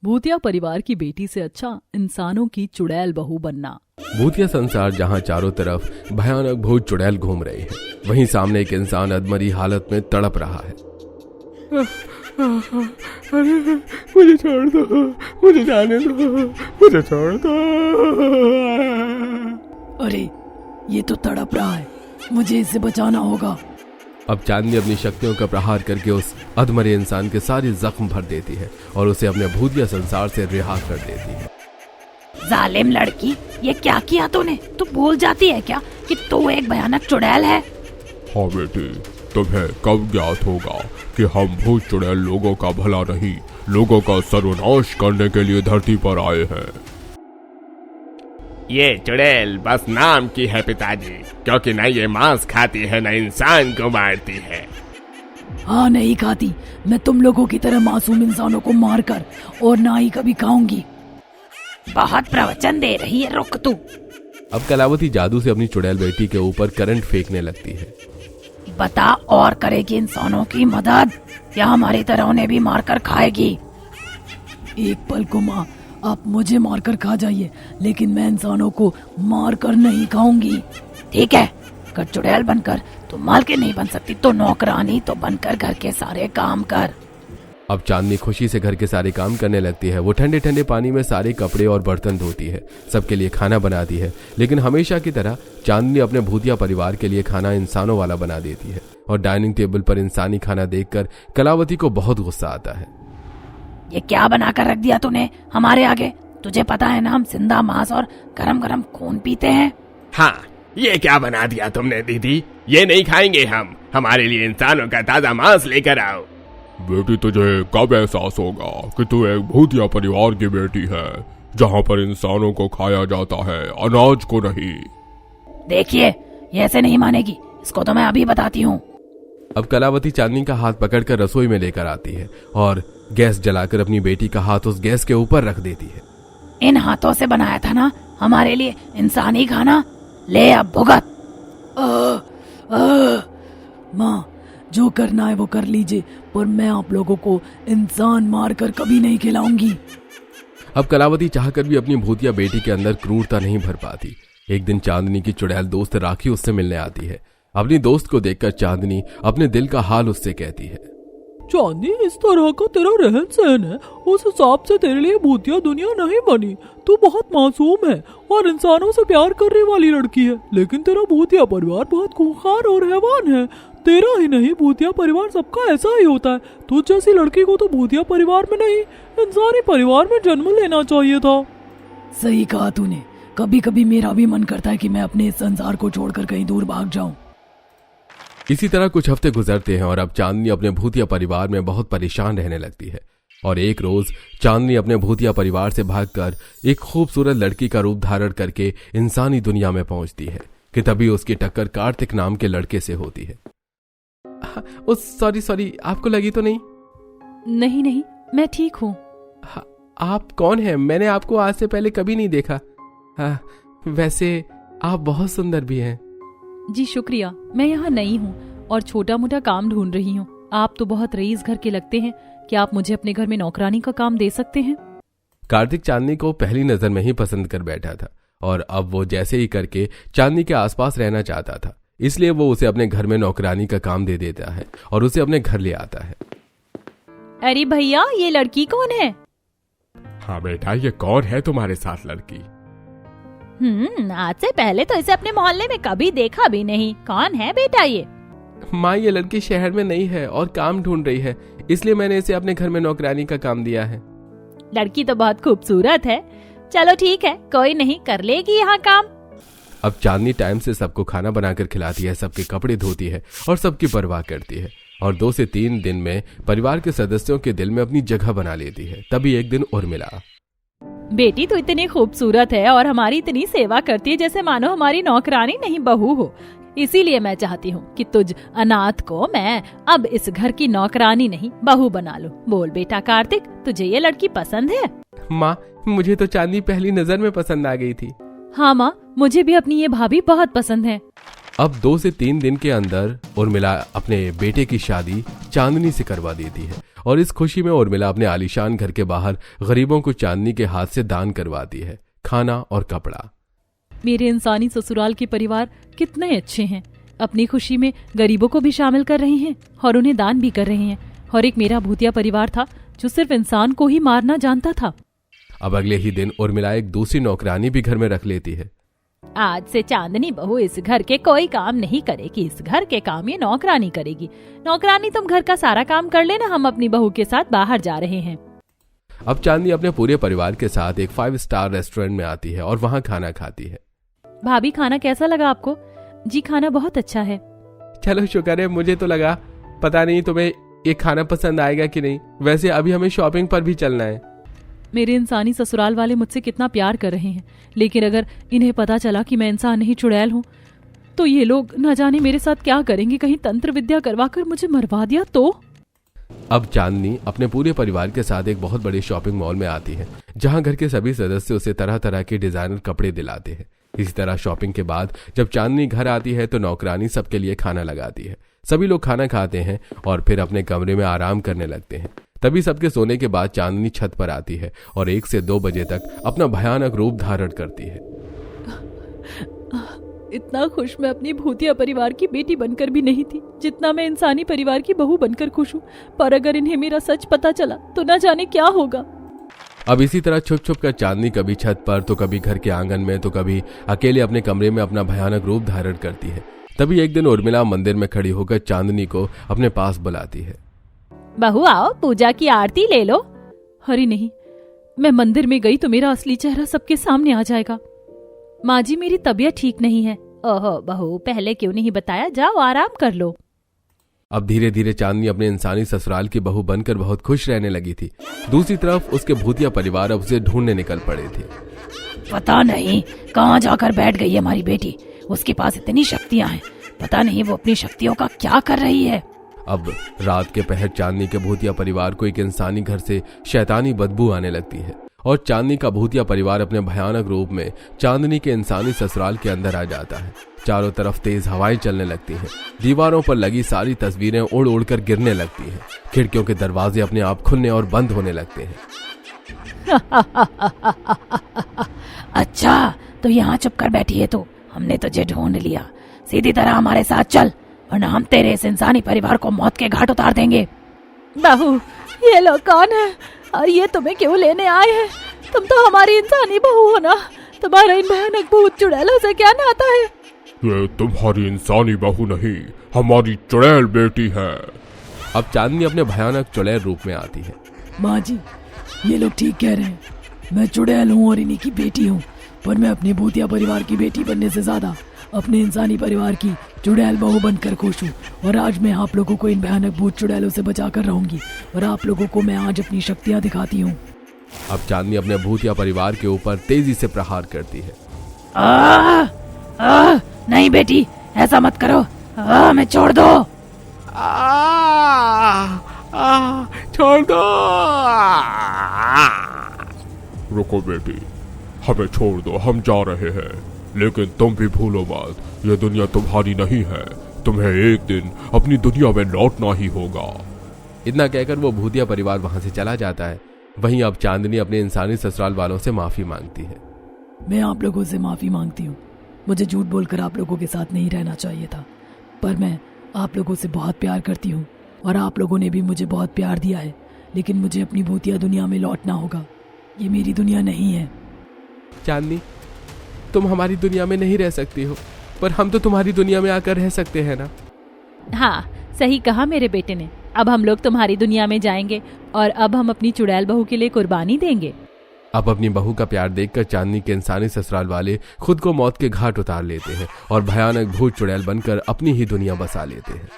भूतिया परिवार की बेटी से अच्छा इंसानों की चुड़ैल बहू बनना। भूतिया संसार जहाँ चारों तरफ भयानक भूत चुड़ैल घूम रहे हैं, वहीं सामने एक इंसान अधमरी हालत में तड़प रहा है। अरे मुझे छोड़ दो, मुझे जाने दो, मुझे छोड़ दो। अरे ये तो तड़प रहा है, मुझे इसे बचाना होगा। अब चांदनी अपनी शक्तियों का प्रहार करके उस अधमरे इंसान के सारे जख्म भर देती है और उसे अपने भूतिया संसार से रिहा कर देती है। जालिम लड़की, ये क्या किया तूने? तू भूल जाती है क्या कि तू एक भयानक चुड़ैल है? हाँ बेटी, तुम्हें कब ज्ञात होगा कि हम भूत चुड़ैल लोगों का भला नहीं, लोगों का सर्वनाश करने के लिए धरती पर आए हैं। ये चुड़ैल बस नाम की है पिताजी, क्योंकि न ये मांस खाती है न इंसान को मारती है। हाँ, नहीं खाती। मैं तुम लोगों की तरह मासूम इंसानों को मारकर और ना ही कभी खाऊंगी। बहुत प्रवचन दे रही है, रुक तू। अब कलावती जादू से अपनी चुड़ैल बेटी के ऊपर करंट फेंकने लगती है। बता, और करेगी इंसानों की मदद या हमारी तरह उन्हें भी मारकर खाएगी? एक पल को माँ, आप मुझे मारकर खा जाइए, लेकिन मैं इंसानों को मारकर नहीं खाऊंगी। ठीक है, अगर चुड़ैल बनकर तो मालकिन नहीं बन सकती तो नौकरानी तो बनकर घर के सारे काम कर। अब चांदनी खुशी से घर के सारे काम करने लगती है। वो ठंडे ठंडे पानी में सारे कपड़े और बर्तन धोती है, सबके लिए खाना बनाती है। लेकिन हमेशा की तरह चांदनी अपने भूतिया परिवार के लिए खाना इंसानों वाला बना देती है और डाइनिंग टेबल पर इंसानी खाना देखकर कलावती को बहुत गुस्सा आता है। ये क्या बनाकर रख दिया तूने हमारे आगे? तुझे पता है ना हम जिंदा मांस और गरम गरम खून पीते हैं। हाँ, ये क्या बना दिया तुमने दीदी? ये नहीं खाएंगे हम, हमारे लिए इंसानों का ताजा मांस लेकर आओ। बेटी, तुझे कब एहसास होगा कि तू एक भूतिया परिवार की बेटी है, जहाँ पर इंसानों को खाया जाता है, अनाज को नहीं। देखिए, ये ऐसे नहीं मानेगी, इसको तो मैं अभी बताती हूँ। अब कलावती चांदनी का हाथ पकड़कर रसोई में लेकर आती है और गैस जलाकर अपनी बेटी का हाथ उस गैस के ऊपर रख देती है। इन हाथों से बनाया था ना हमारे लिए इंसानी खाना, ले अब भुगत। माँ, जो करना है वो कर लीजिए, पर मैं आप लोगों को इंसान मारकर कभी नहीं खिलाऊंगी। अब कलावती चाहकर भी अपनी भूतिया बेटी के अंदर क्रूरता नहीं भर पाती। एक दिन चांदनी की चुड़ैल दोस्त राखी उससे मिलने आती है। अपनी दोस्त को देखकर चांदनी अपने दिल का हाल उससे कहती है। चांदनी, इस तरह का तेरा रहन सहन है, उस हिसाब से तेरे लिए भूतिया दुनिया नहीं बनी। तू बहुत मासूम है और इंसानों से प्यार करने वाली लड़की है, लेकिन तेरा भूतिया परिवार बहुत खूंखार और हैवान है। तेरा ही नहीं, भूतिया परिवार सबका ऐसा ही होता है। तुझ जैसी लड़की को तो भूतिया परिवार में नहीं, इंसानी परिवार में जन्म लेना चाहिए था। सही कहा तूने। कभी कभी मेरा भी मन करता है कि मैं अपने इस संसार को छोड़कर कहीं दूर भाग जाऊं। इसी तरह कुछ हफ्ते गुजरते हैं और अब चांदनी अपने भूतिया परिवार में बहुत परेशान रहने लगती है। और एक रोज चांदनी अपने भूतिया परिवार से भागकर एक खूबसूरत लड़की का रूप धारण करके इंसानी दुनिया में पहुंचती है कि तभी उसकी टक्कर कार्तिक नाम के लड़के से होती है। सॉरी, आपको लगी तो नहीं? नहीं, मैं ठीक हूँ। आप कौन हैं? मैंने आपको आज से पहले कभी नहीं देखा। वैसे आप बहुत सुंदर भी हैं। जी शुक्रिया, मैं यहाँ नई हूँ और छोटा मोटा काम ढूंढ रही हूँ। आप तो बहुत रईस घर के लगते हैं, क्या आप मुझे अपने घर में नौकरानी का काम दे सकते हैं? कार्तिक चांदनी को पहली नजर में ही पसंद कर बैठा था और अब वो जैसे ही करके चांदनी के आसपास रहना चाहता था, इसलिए वो उसे अपने घर में नौकरानी का काम दे देता है और उसे अपने घर ले आता है। अरे भैया, ये लड़की कौन है? हाँ बेटा, ये कौन है तुम्हारे साथ लड़की? आज से पहले तो इसे अपने मोहल्ले में कभी देखा भी नहीं। कौन है बेटा ये? माँ, ये लड़की शहर में नई है और काम ढूंढ रही है, इसलिए मैंने इसे अपने घर में नौकरानी का काम दिया है। लड़की तो बहुत खूबसूरत है। चलो ठीक है, कोई नहीं, कर लेगी यहाँ काम। अब चांदनी टाइम से सबको खाना बनाकर खिलाती है, सबके कपड़े धोती है और सबकी परवाह करती है और 2 से 3 दिन में परिवार के सदस्यों के दिल में अपनी जगह बना लेती है। तभी एक दिन उर्मिला। बेटी तो इतनी खूबसूरत है और हमारी इतनी सेवा करती है जैसे मानो हमारी नौकरानी नहीं बहू हो। इसीलिए मैं चाहती हूँ कि तुझ अनाथ को मैं अब इस घर की नौकरानी नहीं बहू बना लूं। बोल बेटा कार्तिक, तुझे ये लड़की पसंद है? माँ, मुझे तो चांदनी पहली नजर में पसंद आ गई थी। हाँ माँ, मुझे भी अपनी ये भाभी बहुत पसंद है। अब 2 से 3 दिन के अंदर उर्मिला अपने बेटे की शादी चांदनी से करवा देती है और इस खुशी में उर्मिला अपने आलीशान घर के बाहर गरीबों को चांदनी के हाथ से दान करवाती है, खाना और कपड़ा। मेरे इंसानी ससुराल के परिवार कितने अच्छे हैं, अपनी खुशी में गरीबों को भी शामिल कर रहे हैं और उन्हें दान भी कर रहे हैं। और एक मेरा भूतिया परिवार था जो सिर्फ इंसान को ही मारना जानता था। अब अगले ही दिन उर्मिला एक दूसरी नौकरानी भी घर में रख लेती है। आज से चांदनी बहू इस घर के कोई काम नहीं करेगी, इस घर के काम ये नौकरानी करेगी। नौकरानी तुम घर का सारा काम कर लेना, हम अपनी बहू के साथ बाहर जा रहे हैं। अब चांदनी अपने पूरे परिवार के साथ एक 5 स्टार रेस्टोरेंट में आती है और वहाँ खाना खाती है। भाभी खाना कैसा लगा आपको? जी खाना बहुत अच्छा है। चलो शुक्र है, मुझे तो लगा पता नहीं तुम्हें ये खाना पसंद आएगा कि नहीं। वैसे अभी हमें शॉपिंग पर भी चलना है। मेरे इंसानी ससुराल वाले मुझसे कितना प्यार कर रहे हैं, लेकिन अगर इन्हें पता चला कि मैं इंसान नहीं चुड़ैल हूँ तो ये लोग न जाने मेरे साथ क्या करेंगे। कहीं तंत्र विद्या करवाकर मुझे मरवा दिया तो। अब चांदनी अपने पूरे परिवार के साथ एक बहुत बड़े शॉपिंग मॉल में आती है, जहां घर के सभी सदस्य उसे तरह तरह के डिजाइनर कपड़े दिलाते हैं। इसी तरह शॉपिंग के बाद जब चांदनी घर आती है तो नौकरानी सबके लिए खाना लगाती है। सभी लोग खाना खाते हैं और फिर अपने कमरे में आराम करने लगते हैं। तभी सबके सोने के बाद चांदनी छत पर आती है और 1 से 2 बजे तक अपना भयानक रूप धारण करती है। इतना खुश मैं अपनी भूतिया परिवार की बेटी बनकर भी नहीं थी जितना मैं इंसानी परिवार की बहू बनकर खुश हूँ। पर अगर इन्हें मेरा सच पता चला तो न जाने क्या होगा। अब इसी तरह छुप छुप कर चांदनी कभी छत पर तो कभी घर के आंगन में तो कभी अकेले अपने कमरे में अपना भयानक रूप धारण करती है। तभी एक दिन उर्मिला मंदिर में खड़ी होकर चांदनी को अपने पास बुलाती है। बहू आओ, पूजा की आरती ले लो। अरे नहीं, मैं मंदिर में गई तो मेरा असली चेहरा सबके सामने आ जाएगा। माँ जी मेरी तबीयत ठीक नहीं है। ओहो बहू, पहले क्यों नहीं बताया? जाओ आराम कर लो। अब धीरे धीरे चांदनी अपने इंसानी ससुराल की बहू बनकर बहुत खुश रहने लगी थी। दूसरी तरफ उसके भूतिया परिवार अब उसे ढूंढने निकल पड़े थे। पता नहीं कहाँ जाकर बैठ गई है हमारी बेटी। उसके पास इतनी शक्तियाँ हैं, पता नहीं वो अपनी शक्तियों का क्या कर रही है। अब रात के पहर चांदनी के भूतिया परिवार को एक इंसानी घर से शैतानी बदबू आने लगती है और चांदनी का भूतिया परिवार अपने भयानक रूप में चांदनी के इंसानी ससुराल के अंदर आ जाता है। चारों तरफ तेज हवाएं चलने लगती हैं। दीवारों पर लगी सारी तस्वीरें उड़ उड़ कर गिरने लगती हैं। खिड़कियों के दरवाजे अपने आप खुलने और बंद होने लगते हैं। अच्छा तो यहाँ चुप कर बैठी है तो हमने तुझे ढूंढ लिया। सीधी तरह हमारे साथ चल वरना हम तेरे इस इंसानी परिवार को मौत के घाट उतार देंगे। बहू ये लोग कौन है और ये तुम्हें क्यों लेने आए हैं? तुम तो हमारी इंसानी बहू हो ना, तुम्हारा इन भयानक भूत चुड़ैलों से क्या नाता है? ये तुम्हारी इंसानी बहू नहीं, हमारी चुड़ैल बेटी है। अब चांदनी अपने भयानक चुड़ैल रूप में आती है। माँ जी ये लोग ठीक कह रहे हैं, मैं चुड़ैल हूँ और इन्हीं की बेटी हूँ, पर मैं अपने भूतिया परिवार की बेटी बनने से ज्यादा अपने इंसानी परिवार की चुड़ैल बहू बनकर खुश हूँ। और आज मैं आप लोगों को इन भयानक भूत चुड़ैलों से बचाकर रहूंगी और आप लोगों को मैं आज अपनी शक्तियाँ दिखाती हूँ। अब चांदनी अपने भूतिया परिवार के ऊपर तेजी से प्रहार करती है। नहीं बेटी ऐसा मत करो, मैं छोड़ दो। छोड़ दो। रुको बेटी, हमें छोड़ दो, हम जा रहे हैं। लेकिन तुम भी भूलो मत, ये दुनिया तुम्हारी नहीं है। तुम्हें एक दिन अपनी दुनिया में लौटना ही होगा। इतना कहकर वो भूतिया परिवार वहां से चला जाता है। वहीं अब चांदनी अपने इंसानी ससुराल वालों से माफी मांगती है। मैं आप लोगों से माफी मांगती हूँ, मुझे झूठ बोलकर आप लोगों के साथ नहीं रहना चाहिए था, पर मैं आप लोगों से बहुत प्यार करती हूँ और आप लोगों ने भी मुझे बहुत प्यार दिया है। लेकिन मुझे अपनी भूतिया दुनिया में लौटना होगा, ये मेरी दुनिया नहीं है। चांदनी तुम हमारी दुनिया में नहीं रह सकती हो, पर हम तो तुम्हारी दुनिया में आकर रह सकते हैं ना। हाँ सही कहा मेरे बेटे ने। अब हम लोग तुम्हारी दुनिया में जाएंगे और अब हम अपनी चुड़ैल बहू के लिए कुर्बानी देंगे। अब अपनी बहू का प्यार देखकर चांदनी के इंसानी ससुराल वाले खुद को मौत के घाट उतार लेते हैं और भयानक भूत चुड़ैल बनकर अपनी ही दुनिया बसा लेते हैं।